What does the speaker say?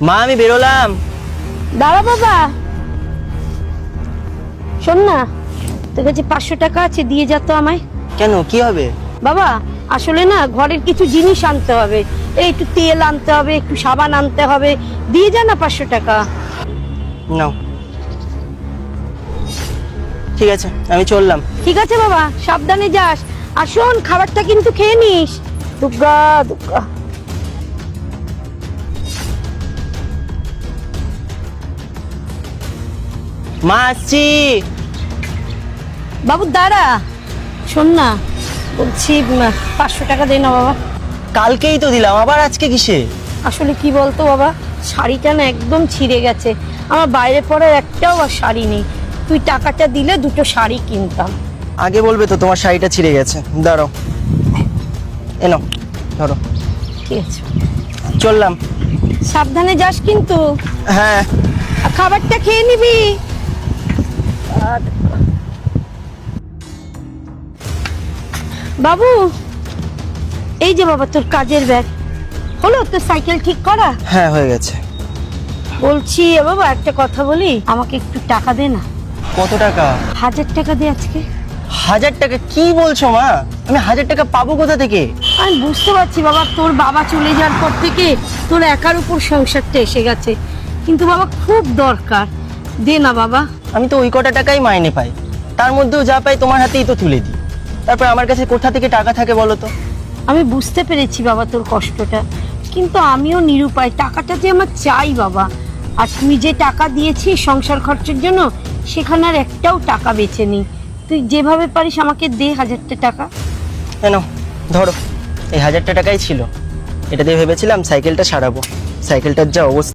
মা আমি বেরোলাম। দাঁড়া বাবা, শোন না, তোর কাছে 500 টাকা আছে, দিয়ে যা তো আমায়। কেন, কি হবে? বাবা আসলে না ঘরের কিছু জিনিস আনতে হবে, এই একটু তেল আনতে হবে, একটু সাবান আনতে হবে, দিয়ে যা না 500 টাকা। নাও, ঠিক আছে আমি চললাম। ঠিক আছে বাবা, সাবধানে যাস। আর শোন, খাবারটা কিন্তু খেয়ে নিস। দুর্গা দুর্গা। মা আসছি। বাবু দাঁড়া, শোন না, বলছি 500 টাকা দে না বাবা। কালকেই তো দিলাম, আবার আজকে কিসে? আসলে কি বলতো বাবা, শাড়িটা না একদম ছিঁড়ে গেছে, আমার বাইরে পরার একটাও আর শাড়ি নেই। তুই টাকাটা দিলে দুটো শাড়ি কিনতাম। আগে বলবে তো তোমার শাড়িটা ছিঁড়ে গেছে। দাঁড়াও, এনো ধরো। ঠিক আছে, চললাম। সাবধানে যাস কিন্তু। হ্যাঁ। আর খাবারটা খেয়ে নিবি। বাবু, এই যে বাবা তোর কাজের ব্যাগ। হলো তোর সাইকেল ঠিক করা? হ্যাঁ হয়ে গেছে। বলছি বাবা একটা কথা বলি, আমাকে একটু টাকা দে না। কত টাকা? 1000 টাকা দে আজকে। 1000 টাকা? কি বলছো মা, আমি 1000 টাকা পাবো কোথা থেকে? আমি বুঝতে পারছি বাবা, তোর বাবা চলে যাওয়ার পর থেকে তোর একার উপর সংসারটা এসে গেছে, কিন্তু বাবা খুব দরকার, দে না বাবা। আমি তো ওই কটা টাকাই মাইনে পাই, তার মধ্যেও যা পাই তোমার হাতেই তো তুলে দিই। তারপর আমার কাছে কোথা থেকে টাকা থাকে বলো তো? আমি বুঝতে পেরেছি বাবা তোর কষ্টটা, কিন্তু আমিও নিরুপায়, টাকাটা যে আমার চাই বাবা। আর তুই যে টাকা দিয়েছিস সংসার খরচের জন্য, সেখানে আর একটাও টাকা বেঁচে নেই। তুই যেভাবে পারিস আমাকে দে 1000 টাকা। কেন, ধরো, এই 1000 টাকাই ছিল। এটা দিয়ে ভেবেছিলাম সাইকেলটা সারাবো, সাইকেলটার যা অবস্থা।